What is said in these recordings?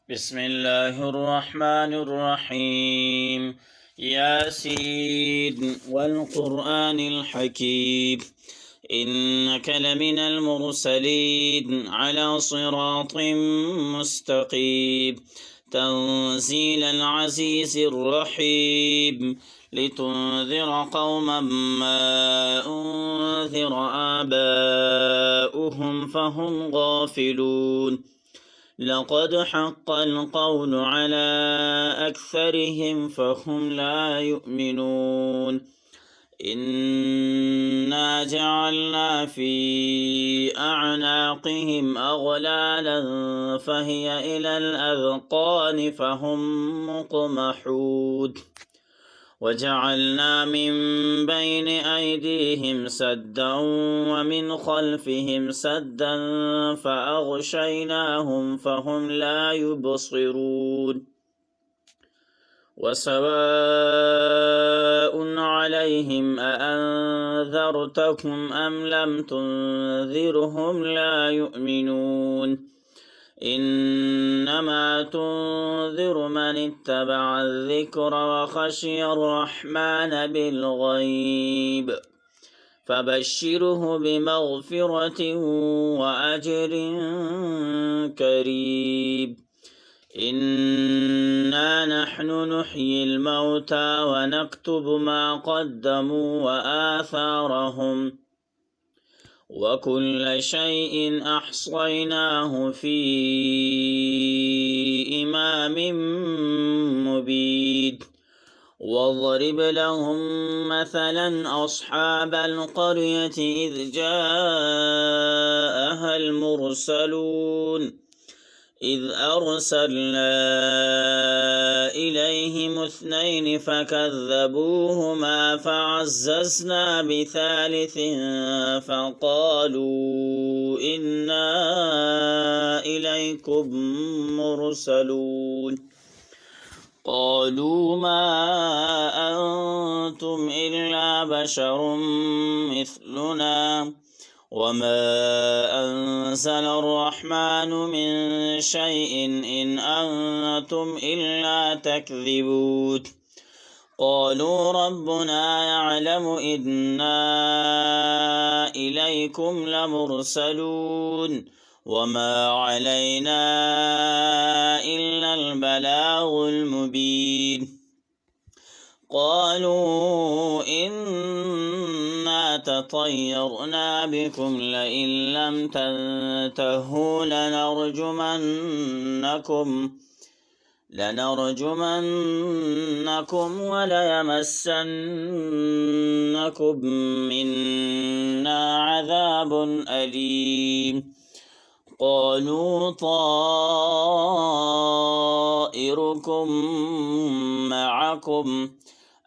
بسم الله الرحمن الرحيم. ياسين والقرآن الحكيم إنك لمن المرسلين على صراط مستقيم تنزيل العزيز الرحيم لتنذر قوما ما أنذر آباؤهم فهم غافلون. لقد حق القول على أكثرهم فهم لا يؤمنون. إنا جعلنا في أعناقهم أغلالا فهي إلى الأذقان فهم مقمحون. وجعلنا من بين أيديهم سدا ومن خلفهم سدا فأغشيناهم فهم لا يبصرون. وسواء عليهم أأنذرتهم أم لم تنذرهم لا يؤمنون. إنما تنذر من اتبع الذكر وخشي الرحمن بالغيب فبشره بمغفرة وأجر كريم. إنا نحن نحيي الموتى ونكتب ما قدموا وآثارهم وكل شيء أحصيناه في إمام مبين. واضرب لهم مثلا أصحاب القرية إذ جاءها المرسلون إذ أرسلنا إليهم اثنين فكذبوهما فعززنا بثالث فقالوا إنا إليكم مرسلون. قالوا ما أنتم إلا بشر مثلنا وما أنزل الرحمن من شيء إن أنتم إلا تكذبون. قالوا ربنا يعلم إنا إليكم لمرسلون وما علينا إلا البلاغ المبين. قالوا إنا تطيرنا بكم لئن لم تنتهوا لنرجمنكم وليمسنكم منا عذاب أليم. قالوا طائركم معكم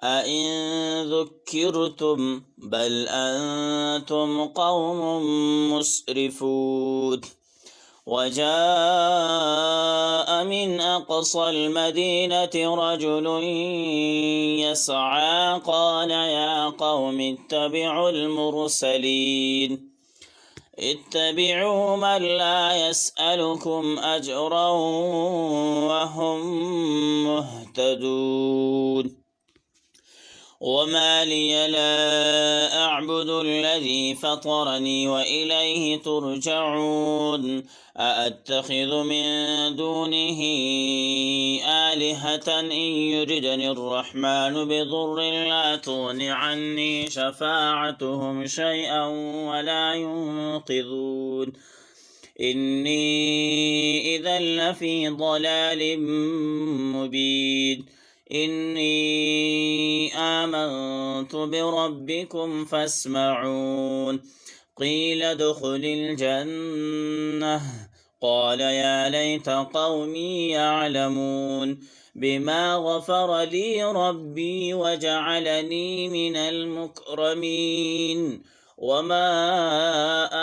أئن ذكرتم بل أنتم قوم مسرفون. وجاء من أقصى المدينة رجل يسعى قال يا قوم اتبعوا المرسلين اتبعوا من لا يسألكم أجرا وهم مهتدون. وما لي لا أعبد الذي فطرني وإليه ترجعون. أأتخذ من دونه آلهة إن يردني الرحمن بضر لا تغن عني شفاعتهم شيئا ولا ينقذون. إني إذا لفي ضلال مبين. إني آمنت بربكم فاسمعون. قيل ادخل الجنة قال يا ليت قومي يعلمون بما غفر لي ربي وجعلني من المكرمين. وما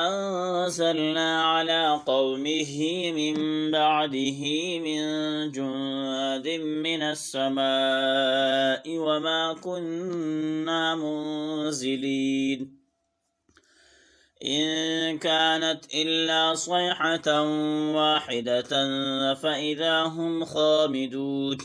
أنزلنا على قومه من بعده من جند من السماء وما كنا منزلين. إن كانت إلا صيحة واحدة فإذا هم خامدون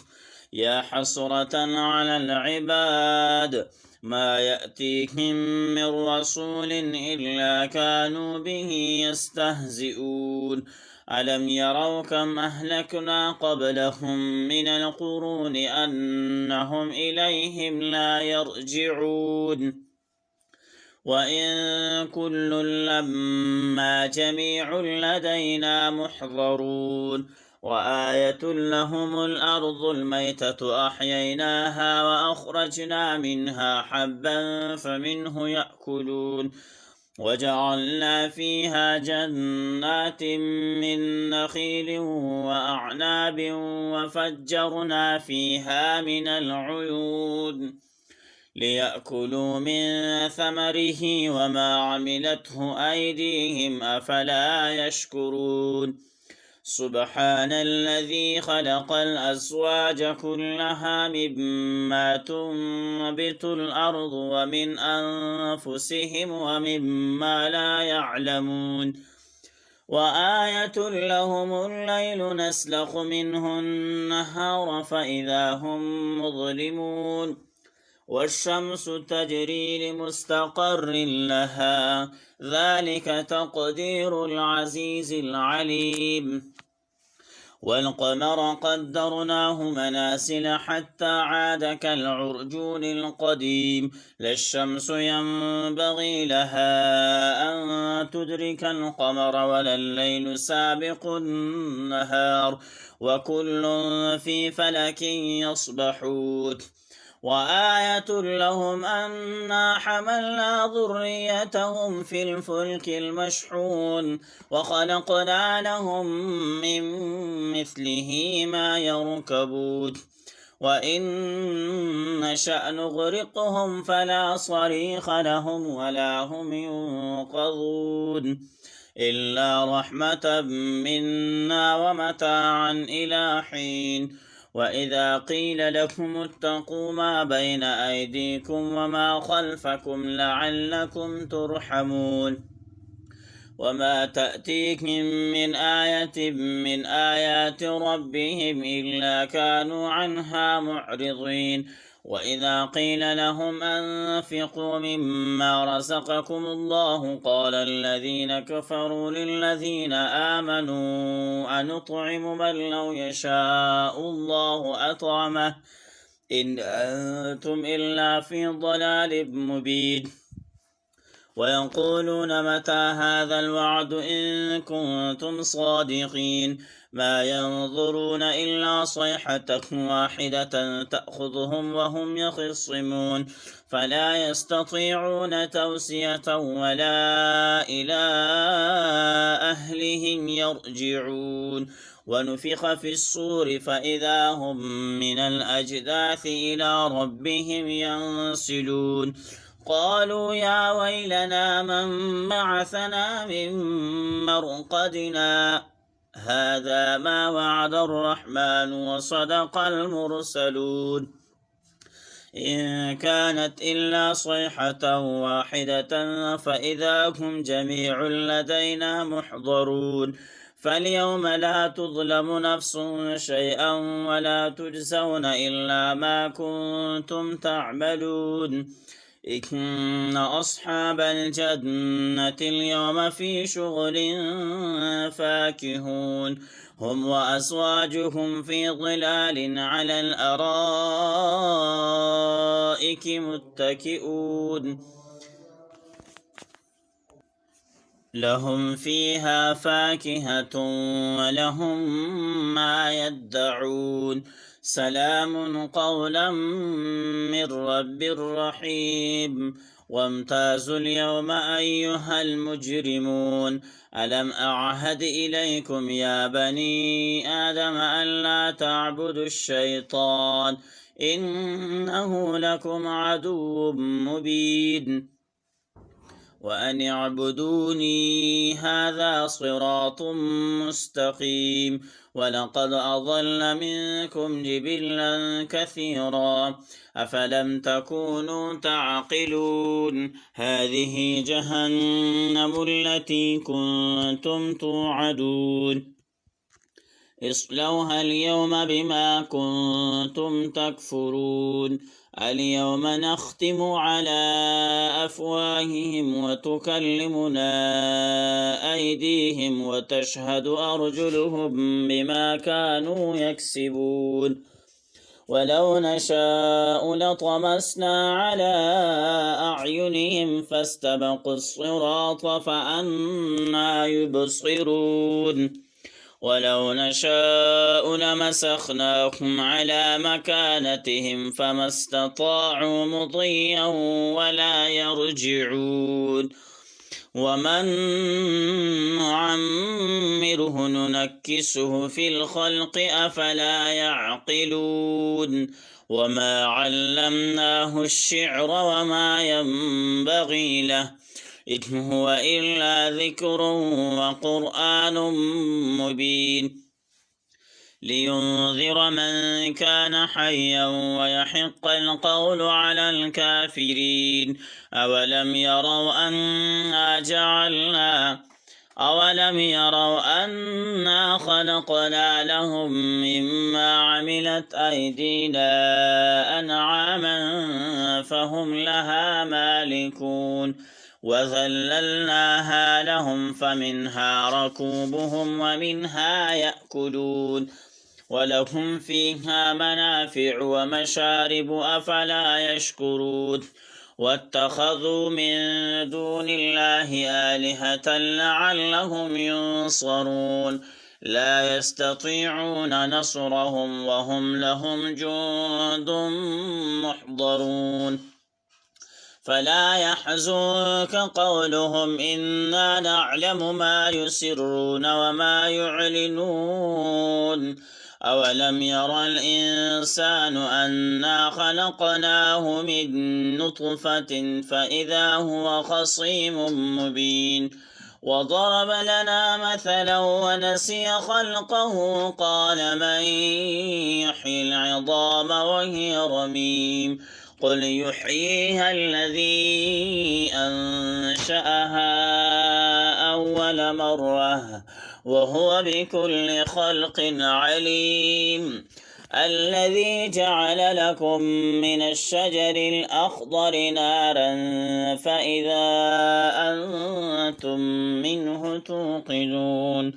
يا حسرة على العباد ما يأتيهم من رسول إلا كانوا به يستهزئون ألم يروا كم أهلكنا قبلهم من القرون أنهم إليهم لا يرجعون وإن كل لما جميع لدينا محضرون وآية لهم الأرض الميتة أحييناها وأخرجنا منها حبا فمنه يأكلون وجعلنا فيها جنات من نخيل وأعناب وفجرنا فيها من العيون ليأكلوا من ثمره وما عملته أيديهم أفلا يشكرون سبحان الذي خلق الأزواج كلها مما تنبت الأرض ومن أنفسهم ومما لا يعلمون وآية لهم الليل نسلخ منه النهار فإذا هم مظلمون والشمس تجري لمستقر لها ذلك تقدير العزيز العليم والقمر قدرناه مناسل حتى عاد كالعرجون القديم لا الشمس ينبغي لها أن تدرك القمر ولا الليل سابق النهار وكل في فلك يسبحون وآية لهم أنا حملنا ذريتهم في الفلك المشحون وخلقنا لهم من مثله ما يركبون وإن نشأ نغرقهم فلا صريخ لهم ولا هم ينقذون إلا رحمة منا ومتاعا إلى حين وإذا قيل لكم اتقوا ما بين أيديكم وما خلفكم لعلكم ترحمون وما تأتيهم من آية من آيات ربهم إلا كانوا عنها معرضين وإذا قيل لهم أنفقوا مما رزقكم الله قال الذين كفروا للذين آمنوا أنطعم من لو يشاء الله أطعمه إن أنتم إلا في ضلال مبين ويقولون متى هذا الوعد إن كنتم صادقين ما ينظرون إلا صيحة واحدة تأخذهم وهم يخصمون فلا يستطيعون توسية ولا إلى أهلهم يرجعون ونفخ في الصور فإذا هم من الأجداث إلى ربهم ينسلون قالوا يا ويلنا من بعثنا من مرقدنا هذا ما وعد الرحمن وصدق المرسلون إن كانت إلا صيحة واحدة فإذا هم جميع لدينا محضرون فاليوم لا تظلم نفس شيئا ولا تجزون إلا ما كنتم تعملون إن أصحاب الجنة اليوم في شغل فاكهون هم وأزواجهم في ظلال على الأرائك متكئون لهم فيها فاكهة ولهم ما يدعون سلام قولا من رب رحيم وامتازوا اليوم أيها المجرمون ألم أعهد إليكم يا بني آدم ألا تعبدوا الشيطان إنه لكم عدو مبين وأن اعبدوني هذا صراط مستقيم ولقد أضل منكم جبلا كثيرا أفلم تكونوا تعقلون هذه جهنم التي كنتم توعدون اصلوها اليوم بما كنتم تكفرون اليوم نختم على أفواههم وتكلمنا أيديهم وتشهد أرجلهم بما كانوا يكسبون ولو نشاء لطمسنا على أعينهم فاستبقوا الصراط فأنى يبصرون ولو نشاء لمسخناهم على مكانتهم فما استطاعوا مضيا ولا يرجعون ومن نعمره ننكسه في الخلق أفلا يعقلون وما علمناه الشعر وما ينبغي له إن هو إلا ذكر وقرآن مبين لينذر من كان حيا ويحق القول على الكافرين أولم يروا أنا خلقنا لهم مما عملت أيدينا أنعاما فهم لها مالكون وذللناها لهم فمنها ركوبهم ومنها يأكلون ولهم فيها منافع ومشارب أفلا يشكرون واتخذوا من دون الله آلهة لعلهم ينصرون لا يستطيعون نصرهم وهم لهم جند محضرون فلا يحزنك قولهم إنا نعلم ما يسرون وما يعلنون أولم ير الإنسان أنا خلقناه من نطفة فإذا هو خصيم مبين وضرب لنا مثلا ونسي خلقه قال من يحيي العظام وهي رميم قل يحييها الذي أنشأها أول مرة وهو بكل خلق عليم الذي جعل لكم من الشجر الأخضر نارا فإذا أنتم منه توقدون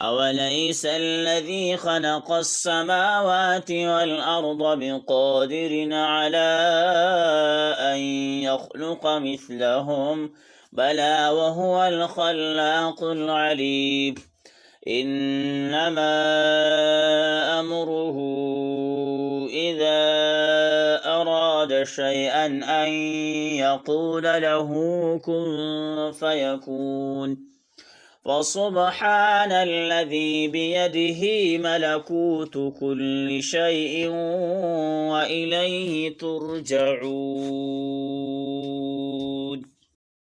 أوليس الذي خلق السماوات والأرض بقادر على أن يخلق مثلهم بلى وهو الخلاق العليم إنما أمره إذا أراد شيئا أن يقول له كن فيكون فسبحان الذي بيده ملكوت كل شيء وإليه ترجعون